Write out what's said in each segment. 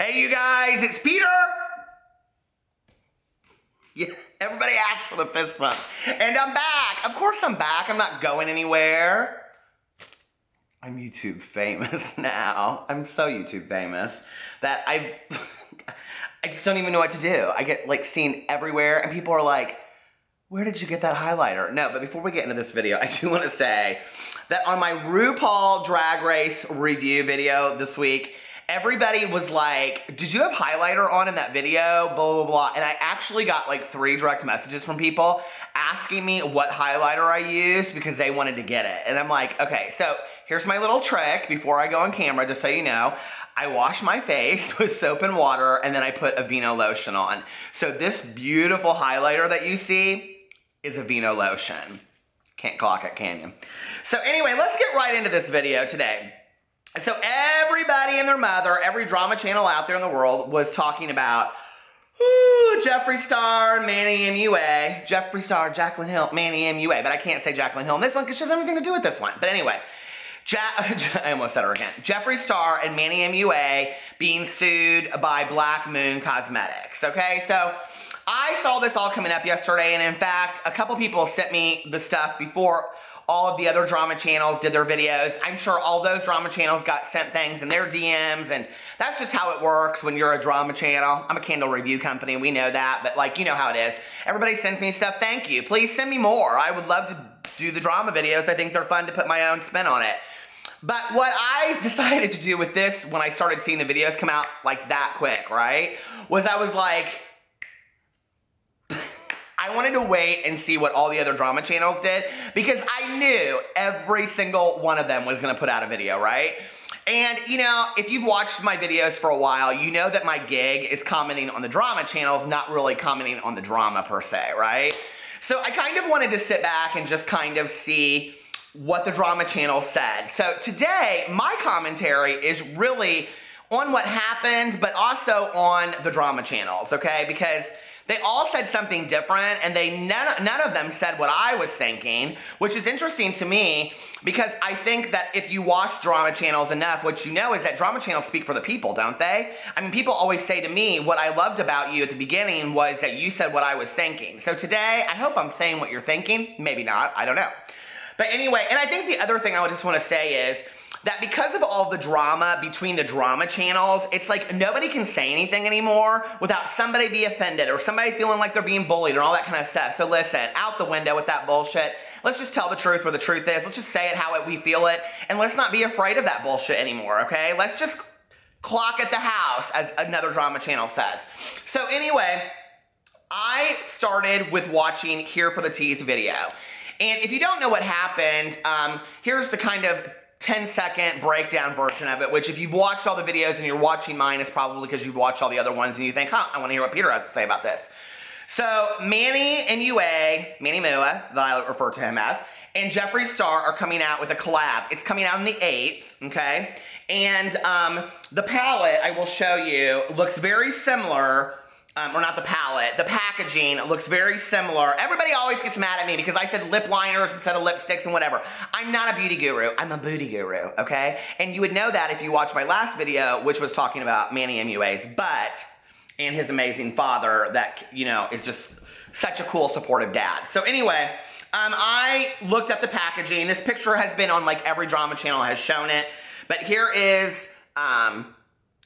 Hey you guys, it's Peter! Yeah, everybody asked for the fist bump. And I'm back! Of course I'm back, I'm not going anywhere. I'm YouTube famous now. I'm so YouTube famous that I just don't even know what to do. I get like seen everywhere and people are like, where did you get that highlighter? No, but before we get into this video, I do want to say that on my RuPaul Drag Race review video this week, everybody was like, did you have highlighter on in that video? Blah, blah, blah. And I actually got like 3 direct messages from people asking me what highlighter I used because they wanted to get it. And I'm like, okay, so here's my little trick before I go on camera, just so you know. I wash my face with soap and water and then I put a Vino lotion on. So this beautiful highlighter that you see is a Vino lotion. Can't clock it, can you? So anyway, let's get right into this video today. So everybody and their mother, every drama channel out there in the world was talking about Jeffree Star, Manny Mua. Jeffree Star, Jaclyn Hill, Manny Mua. But I can't say Jaclyn Hill in this one because she doesn't have anything to do with this one. But anyway, I almost said her again. Jeffree Star and Manny Mua being sued by Black Moon Cosmetics. Okay, so I saw this all coming up yesterday, and in fact, a couple people sent me the stuff before all of the other drama channels did their videos. I'm sure all those drama channels got sent things in their DMs, and that's just how it works when you're a drama channel. I'm a candle review company, we know that, but like, you know how it is. Everybody sends me stuff, thank you. Please send me more. I would love to do the drama videos. I think they're fun to put my own spin on it. But what I decided to do with this when I started seeing the videos come out like that quick, right, was I was like, I wanted to wait and see what all the other drama channels did because I knew every single one of them was going to put out a video, right? And, you know, if you've watched my videos for a while, you know that my gig is commenting on the drama channels, not really commenting on the drama per se, right? So I kind of wanted to sit back and just kind of see what the drama channel said. So today, my commentary is really on what happened, but also on the drama channels, okay? Because they all said something different, and none of them said what I was thinking, which is interesting to me because I think that if you watch drama channels enough, what you know is that drama channels speak for the people, don't they? I mean, people always say to me, what I loved about you at the beginning was that you said what I was thinking. So today, I hope I'm saying what you're thinking. Maybe not, I don't know. But anyway, and I think the other thing I just want to say is that because of all the drama between the drama channels, it's like nobody can say anything anymore without somebody be offended or somebody feeling like they're being bullied or all that kind of stuff. So listen, out the window with that bullshit. Let's just tell the truth where the truth is. Let's just say it how we feel it, and let's not be afraid of that bullshit anymore, okay? Let's just clock at the house, as another drama channel says. So anyway, I started with watching Here for the Tease video. And if you don't know what happened, here's the kind of 10-second breakdown version of it, which if you've watched all the videos and you're watching mine, it's probably because you've watched all the other ones and you think, I want to hear what Peter has to say about this. So Manny Mua, that I refer to him as, and Jeffree Star are coming out with a collab. It's coming out on the 8th, okay? And the palette, I will show you, looks very similar. Or not the palette, the packaging looks very similar. Everybody always gets mad at me because I said lip liners instead of lipsticks and whatever. I'm not a beauty guru, I'm a booty guru, okay? And you would know that if you watched my last video, which was talking about Manny Mua's butt and his amazing father that, you know, is just such a cool, supportive dad. So anyway, I looked up the packaging. This picture has been on like every drama channel has shown it. But here is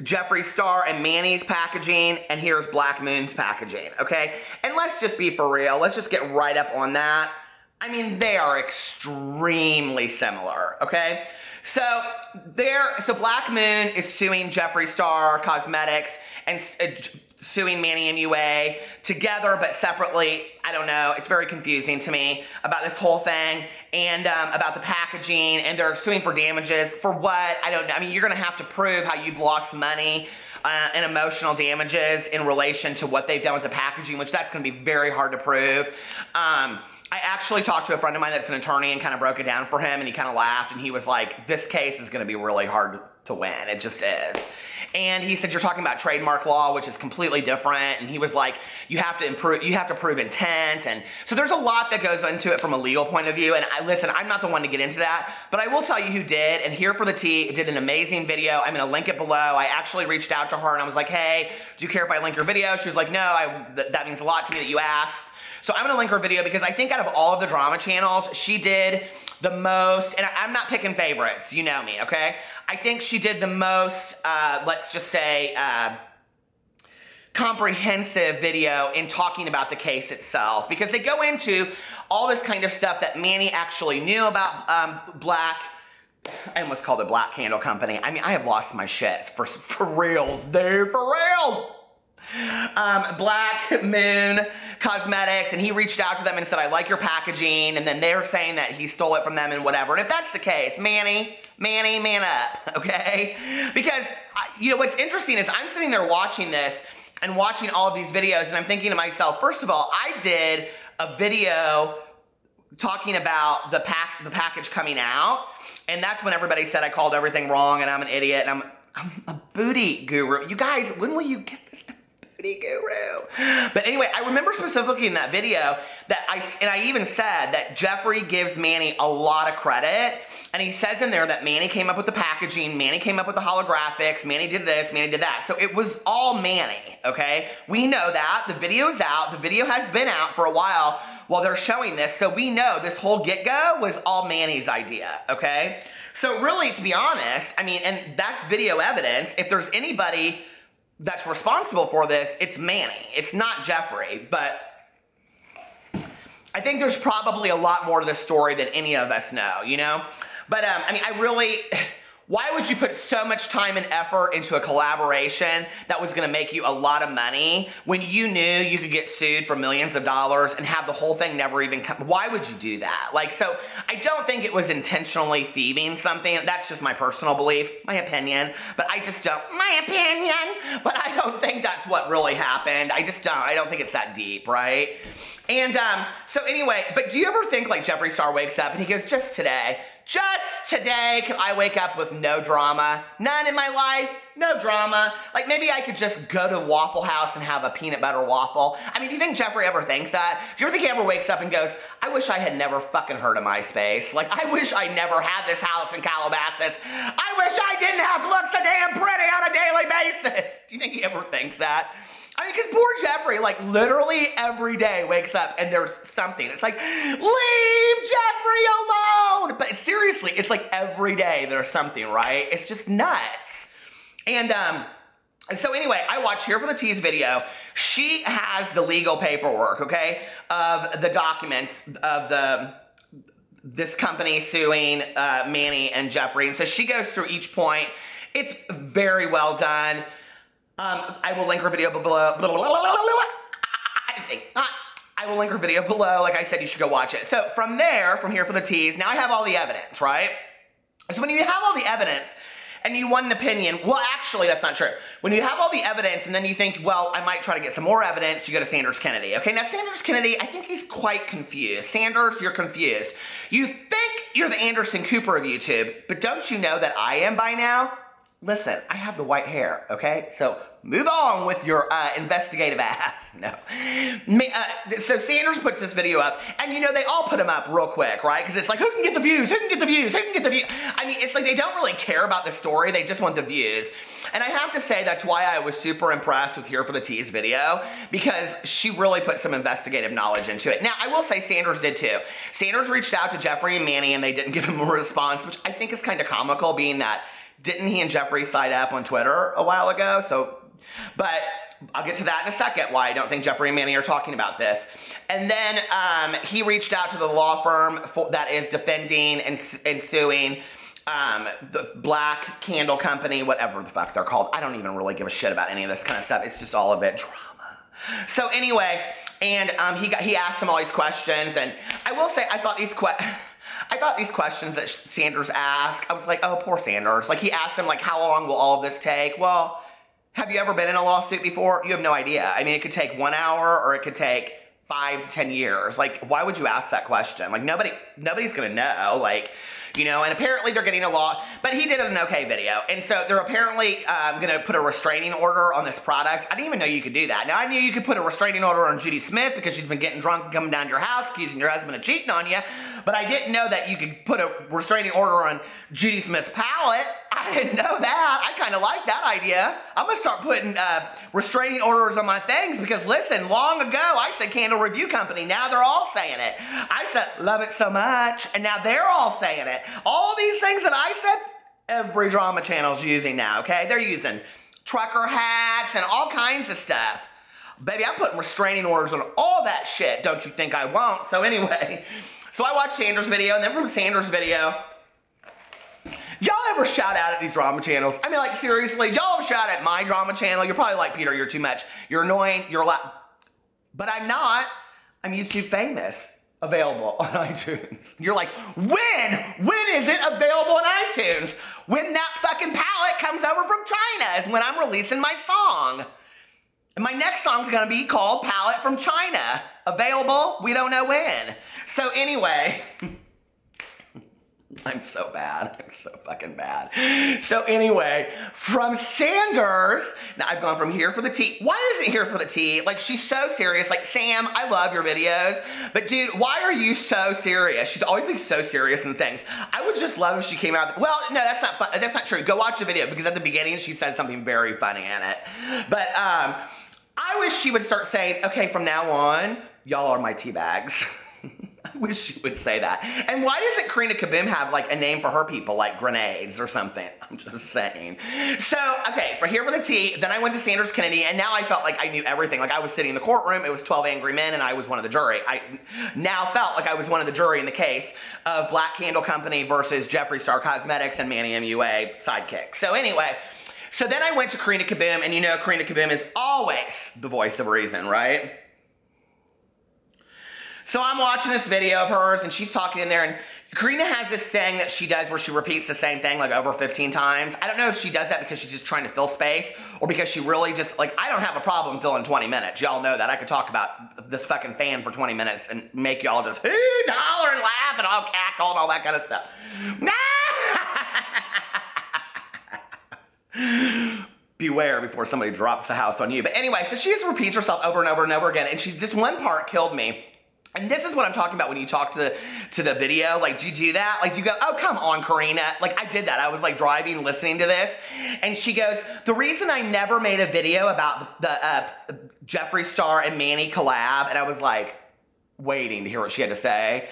Jeffree Star and Manny's packaging, and here's Black Moon's packaging, okay? And let's just be for real. Let's just get right up on that. I mean, they are extremely similar, okay? So Black Moon is suing Jeffree Star Cosmetics and suing Manny Mua together but separately. I don't know. It's very confusing to me about this whole thing and about the packaging, and they're suing for damages. For what? I don't know. I mean, you're going to have to prove how you've lost money and emotional damages in relation to what they've done with the packaging, which that's going to be very hard to prove. I actually talked to a friend of mine that's an attorney and kind of broke it down for him, and he kind of laughed, and he was like, this case is going to be really hard to win. It just is. And he said, you're talking about trademark law, which is completely different. And he was like, you have to prove intent. And so there's a lot that goes into it from a legal point of view. And listen, I'm not the one to get into that, but I will tell you who did. And Here for the Tea did an amazing video. I'm going to link it below. I actually reached out to her and I was like, hey, do you care if I link your video? She was like, no, that means a lot to me that you asked. So I'm gonna link her video because I think out of all of the drama channels, she did the most, and I'm not picking favorites, you know me, okay? I think she did the most, let's just say, comprehensive video in talking about the case itself, because they go into all this kind of stuff that Manny actually knew about I almost called it Black Candle Company. I mean, I have lost my shit for reals, dude, for reals. Black Moon Cosmetics, and he reached out to them and said, I like your packaging, and then they're saying that he stole it from them and whatever. And if that's the case, Manny, man up, okay? Because, you know, what's interesting is I'm sitting there watching this and watching all of these videos, and I'm thinking to myself, first of all, I did a video talking about the package coming out, and that's when everybody said I called everything wrong and I'm an idiot and I'm a booty guru. You guys, when will you get this booty guru? But anyway, I remember specifically in that video that I even said that Jeffree gives Manny a lot of credit, and he says in there that Manny came up with the packaging, Manny came up with the holographics, Manny did this, Manny did that. So it was all Manny, okay? We know that. The video's out. The video has been out for a while while they're showing this, so we know this whole get-go was all Manny's idea, okay? So really, to be honest, I mean, and that's video evidence. If there's anybody that's responsible for this, it's Manny. It's not Jeffree, but I think there's probably a lot more to this story than any of us know, you know? But, I mean, why would you put so much time and effort into a collaboration that was gonna make you a lot of money when you knew you could get sued for millions of dollars and have the whole thing never even come? Why would you do that? Like, so I don't think it was intentionally thieving something. That's just my personal belief, my opinion, but I don't think that's what really happened. I don't think it's that deep, right? And so anyway, but do you ever think like Jeffree Star wakes up and he goes, just today can I wake up with no drama? None in my life, no drama. Like maybe I could just go to Waffle House and have a peanut butter waffle. I mean, do you think Jeffree ever thinks that? Do you ever think he ever wakes up and goes, I wish I had never fucking heard of MySpace. Like I wish I never had this house in Calabasas. I wish I didn't have to look so damn pretty on a daily basis. Do you think he ever thinks that? I mean, because poor Jeffree, like, literally every day wakes up and there's something. It's like, leave Jeffree alone! But seriously, it's like every day there's something, right? It's just nuts. And so anyway, I watched Here for the Tea's video. She has the legal paperwork, okay, of the documents of this company suing Manny and Jeffree. And so she goes through each point. It's very well done. I will link her video below. I will link her video below. Like I said, you should go watch it. So from there, from Here for the Teas, now I have all the evidence, right? So when you have all the evidence and you want an opinion, well, actually, that's not true. When you have all the evidence and then you think, well, I might try to get some more evidence, you go to Sanders Kennedy. Okay, now Sanders Kennedy, I think he's quite confused. Sanders, you're confused. You think you're the Anderson Cooper of YouTube, but don't you know that I am by now? Listen, I have the white hair, okay? So move on with your investigative ass. No. So Sanders puts this video up, and you know, they all put them up real quick, right? Because it's like, who can get the views? Who can get the views? Who can get the views? I mean, it's like they don't really care about the story. They just want the views. And I have to say that's why I was super impressed with Here for the Tea's video, because she really put some investigative knowledge into it. Now, I will say Sanders did too. Sanders reached out to Jeffree and Manny, and they didn't give him a response, which I think is kind of comical, being that didn't he and Jeffree side up on Twitter a while ago? So, but I'll get to that in a second, why I don't think Jeffree and Manny are talking about this. And then he reached out to the law firm that is defending and suing the Black Candle Company, whatever the fuck they're called. I don't even really give a shit about any of this kind of stuff. It's just all of it drama. So anyway, and he asked him all these questions, and I will say I thought these questions that Sanders asked, I was like, oh, poor Sanders. Like, he asked him, like, how long will all of this take? Well, have you ever been in a lawsuit before? You have no idea. I mean, it could take 1 hour or it could take 5 to 10 years? Like, why would you ask that question? Like, nobody's gonna know, like, you know, and apparently they're getting a law, but he did an okay video. And so they're apparently gonna put a restraining order on this product. I didn't even know you could do that. Now, I knew you could put a restraining order on Judy Smith because she's been getting drunk and coming down to your house, accusing your husband of cheating on you, but I didn't know that you could put a restraining order on Judy Smith's palate. I didn't know that. I kind of like that idea. I'm gonna start putting restraining orders on my things because listen, long ago I said Candle Review Company. Now they're all saying it. I said love it so much, and now they're all saying it. All these things that I said, every drama channel's using now, okay? They're using trucker hats and all kinds of stuff. Baby, I'm putting restraining orders on all that shit. Don't you think I won't? So anyway, so I watched Sandra's video, and then from Sandra's video, y'all ever shout out at these drama channels? I mean, like, seriously, y'all ever shout at my drama channel? You're probably like, Peter, you're too much. You're annoying, you're loud. But I'm not. I'm YouTube famous. Available on iTunes. You're like, when? When is it available on iTunes? When that fucking palette comes over from China is when I'm releasing my song. And my next song's gonna be called Palette from China. Available, we don't know when. So anyway, I'm so bad. I'm so fucking bad. So anyway, from Sanders, now I've gone from here for the tea. Why isn't here for the tea? Like, she's so serious. Like, Sam, I love your videos, but dude, why are you so serious? She's always like so serious in things. I would just love if she came out. Well, no, that's not fun. That's not true. Go watch the video because at the beginning she said something very funny in it. But I wish she would start saying, okay, from now on, y'all are my tea bags. I wish she would say that. And why doesn't Karina Kaboom have like a name for her people, like grenades or something? I'm just saying. So, okay, for here for the tea, then I went to Sanders Kennedy, and now I felt like I knew everything. Like I was sitting in the courtroom, it was 12 angry men, and I was one of the jury. I now felt like I was one of the jury in the case of Black Candle Company versus Jeffree Star Cosmetics and Manny Mua sidekick. So anyway, so then I went to Karina Kaboom, and you know Karina Kaboom is always the voice of reason, right? So I'm watching this video of hers, and she's talking in there, and Karina has this thing that she does where she repeats the same thing like over 15 times. I don't know if she does that because she's just trying to fill space, or because she really just, like, I don't have a problem filling 20 minutes. Y'all know that. I could talk about this fucking fan for 20 minutes and make y'all just, holler and laugh and all cackle and all that kind of stuff. Beware before somebody drops the house on you. But anyway, so she just repeats herself over and over and over again, and this one part killed me. And this is what I'm talking about when you talk to the video. Like, do you do that? Like, do you go, oh, come on, Karina. Like, I did that. I was, like, driving, listening to this. And she goes, the reason I never made a video about the Jeffree Star and Manny collab, and I was, like, waiting to hear what she had to say.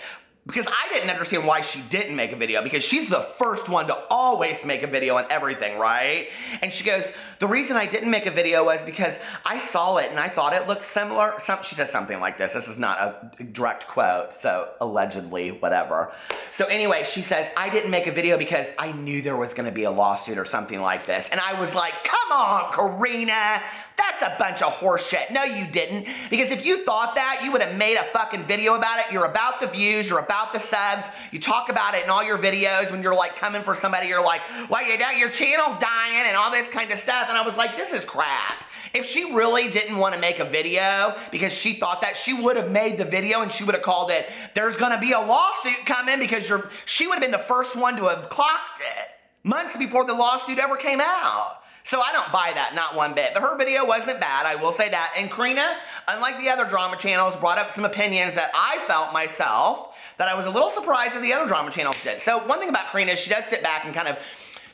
Because I didn't understand why she didn't make a video, because she's the first one to always make a video on everything, right? And she goes, the reason I didn't make a video was because I saw it and I thought it looked similar. She says something like this. This is not a direct quote, so allegedly, whatever. So anyway, she says, I didn't make a video because I knew there was gonna be a lawsuit or something like this. And I was like, come on, Karina. That's a bunch of horse shit. No, you didn't. Because if you thought that, you would have made a fucking video about it. You're about the views. You're about the subs. You talk about it in all your videos when you're like coming for somebody. You're like, well, your channel's dying and all this kind of stuff. And I was like, this is crap. If she really didn't want to make a video because she thought that, she would have made the video and she would have called it, there's going to be a lawsuit coming, because she would have been the first one to have clocked it months before the lawsuit ever came out. So I don't buy that, not one bit. But her video wasn't bad, I will say that. And Karina, unlike the other drama channels, brought up some opinions that I felt myself that I was a little surprised that the other drama channels did. So one thing about Karina is she does sit back and kind of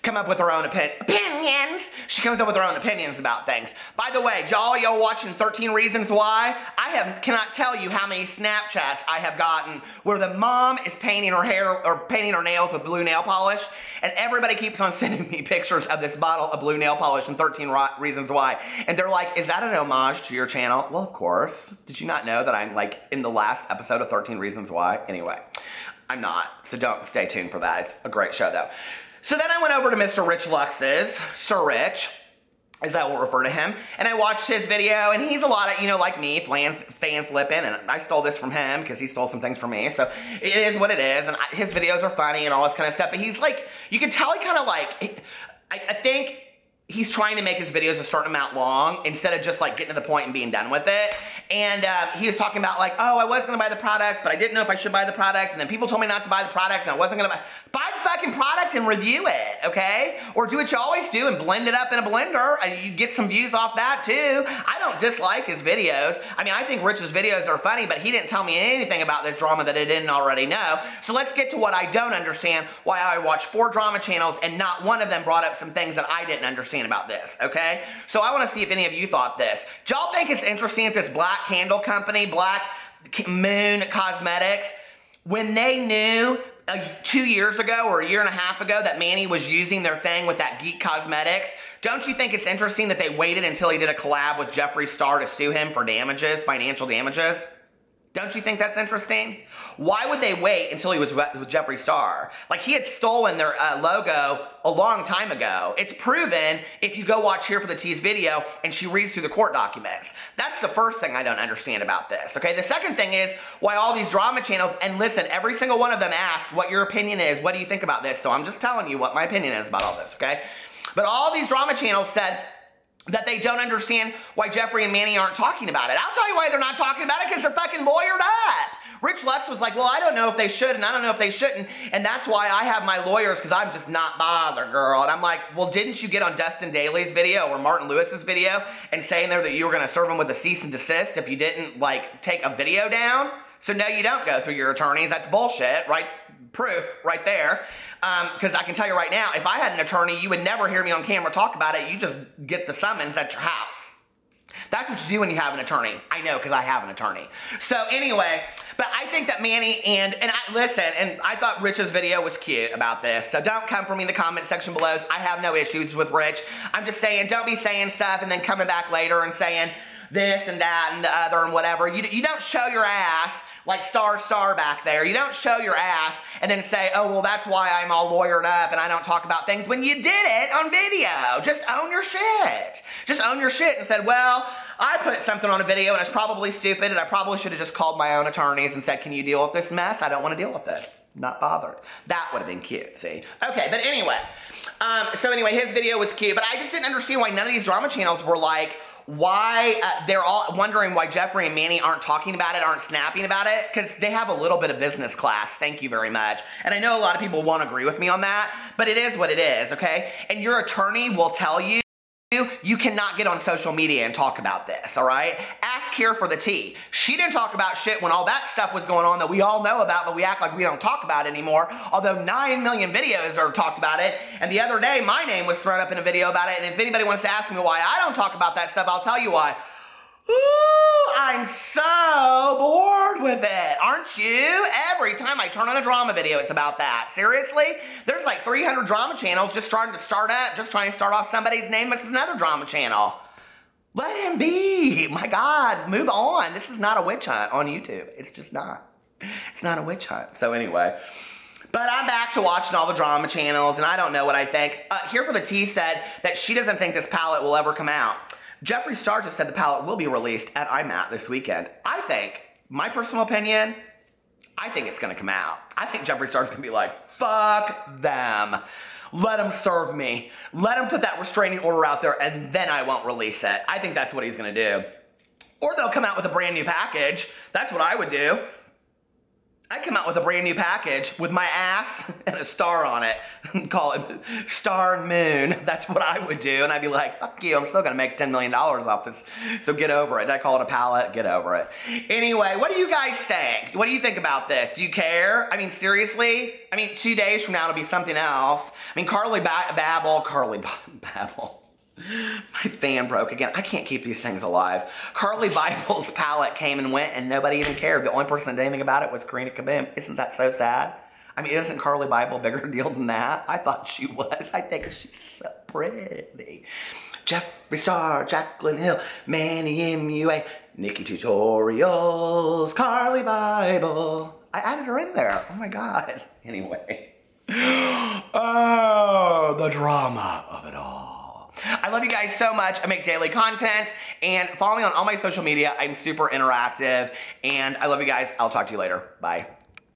come up with her own opinions. She comes up with her own opinions about things. By the way, y'all watching 13 Reasons Why? I cannot tell you how many Snapchats I have gotten where the mom is painting her hair or painting her nails with blue nail polish, and everybody keeps on sending me pictures of this bottle of blue nail polish and 13 Reasons Why. And they're like, is that an homage to your channel? Well, of course. Did you not know that I'm like in the last episode of 13 Reasons Why? Anyway, I'm not, so don't stay tuned for that. It's a great show though. So then I went over to Mr. Rich Lux's, Sir Rich, as I will refer to him, and I watched his video, and he's a lot of, you know, like me, fan flipping, and I stole this from him because he stole some things from me, so it is what it is, and his videos are funny and all this kind of stuff, but he's like, you can tell he kind of like, I think he's trying to make his videos a certain amount long instead of just like getting to the point and being done with it. And he was talking about like, oh, I was gonna buy the product, but I didn't know if I should buy the product. And then people told me not to buy the product and I wasn't gonna buy the fucking product and review it, okay? Or do what you always do and blend it up in a blender and you get some views off that too. I don't dislike his videos. I mean, I think Rich's videos are funny, but he didn't tell me anything about this drama that I didn't already know. So let's get to what I don't understand, why I watched 4 drama channels and not one of them brought up some things that I didn't understand about this, okay? So I want to see if any of you thought this. Do y'all think it's interesting if this black candle company, Black Moon Cosmetics, when they knew 2 years ago or a year and a half ago that Manny was using their thing with that Geek Cosmetics, don't you think it's interesting that they waited until he did a collab with Jeffree Star to sue him for damages, financial damages? Don't you think that's interesting? Why would they wait until he was with Jeffree Star? Like, he had stolen their logo a long time ago. It's proven if you go watch Here for the Tea's video and she reads through the court documents. That's the first thing I don't understand about this, okay? The second thing is why all these drama channels, and listen, every single one of them asked what your opinion is, what do you think about this? So I'm just telling you what my opinion is about all this, okay? But all these drama channels said that they don't understand why Jeffree and Manny aren't talking about it. I'll tell you why they're not talking about it, because they're fucking lawyered up. Rich Lux was like, well, I don't know if they should, and I don't know if they shouldn't, and that's why I have my lawyers, because I'm just not bothered, girl. And I'm like, well, didn't you get on Dustin Daly's video or Martin Lewis's video and saying there that you were going to serve him with a cease and desist if you didn't, like, take a video down? So no, you don't go through your attorneys. That's bullshit, right? Proof right there. Because I can tell you right now, if I had an attorney, you would never hear me on camera talk about it. You just get the summons at your house. That's what you do when you have an attorney. I know, because I have an attorney. So anyway, but I think that Manny and listen, and I thought Rich's video was cute about this. So don't come for me in the comment section below. I have no issues with Rich. I'm just saying, don't be saying stuff and then coming back later and saying this and that and the other and whatever. You don't show your ass like Star back there. You don't show your ass and then say, oh, well, that's why I'm all lawyered up and I don't talk about things when you did it on video. Just own your shit. Just own your shit and said, well, I put something on a video and it's probably stupid and I probably should have just called my own attorneys and said, can you deal with this mess? I don't want to deal with it. Not bothered. That would have been cute, see? Okay, but anyway. So anyway, his video was cute, but I just didn't understand why none of these drama channels were like, why they're all wondering why Jeffree and Manny aren't talking about it, aren't snapping about it, because they have a little bit of business class. Thank you very much. And I know a lot of people won't agree with me on that, but it is what it is, okay? And your attorney will tell you, you cannot get on social media and talk about this, all right? Ask Here for the Tea. She didn't talk about shit when all that stuff was going on that we all know about, but we act like we don't talk about it anymore, although 9 million videos are talked about it. And the other day, my name was thrown up in a video about it, and if anybody wants to ask me why I don't talk about that stuff, I'll tell you why. Ooh, I'm so bored with it, aren't you? Every time I turn on a drama video, it's about that. Seriously? There's like 300 drama channels just trying to start off somebody's name, which is another drama channel. Let him be. My God, move on. This is not a witch hunt on YouTube. It's just not. It's not a witch hunt. So anyway, but I'm back to watching all the drama channels, and I don't know what I think. Here for the Tea said that she doesn't think this palette will ever come out. Jeffree Star just said the palette will be released at IMAT this weekend. I think, my personal opinion, I think it's going to come out. I think Jeffree Star's going to be like, fuck them. Let them serve me. Let them put that restraining order out there, and then I won't release it. I think that's what he's going to do. Or they'll come out with a brand new package. That's what I would do. I'd come out with a brand new package with my ass and a star on it. Call it Star and Moon. That's what I would do. And I'd be like, fuck you, I'm still going to make $10 million off this. So get over it. I call it a palette. Get over it. Anyway, what do you guys think? What do you think about this? Do you care? I mean, seriously? I mean, 2 days from now it'll be something else. I mean, Carly Babble. My fan broke again. I can't keep these things alive. Carly Bible's palette came and went and nobody even cared. The only person that did anything about it was Karina Kaboom. Isn't that so sad? I mean, isn't Carly Bible a bigger deal than that? I thought she was. I think she's so pretty. Jeffree Star, Jacqueline Hill, Manny Mua, Nikki Tutorials, Carly Bible. I added her in there. Oh my God. Anyway. Oh, the drama of it all. I love you guys so much. I make daily content, and follow me on all my social media. I'm super interactive, and I love you guys. I'll talk to you later. Bye.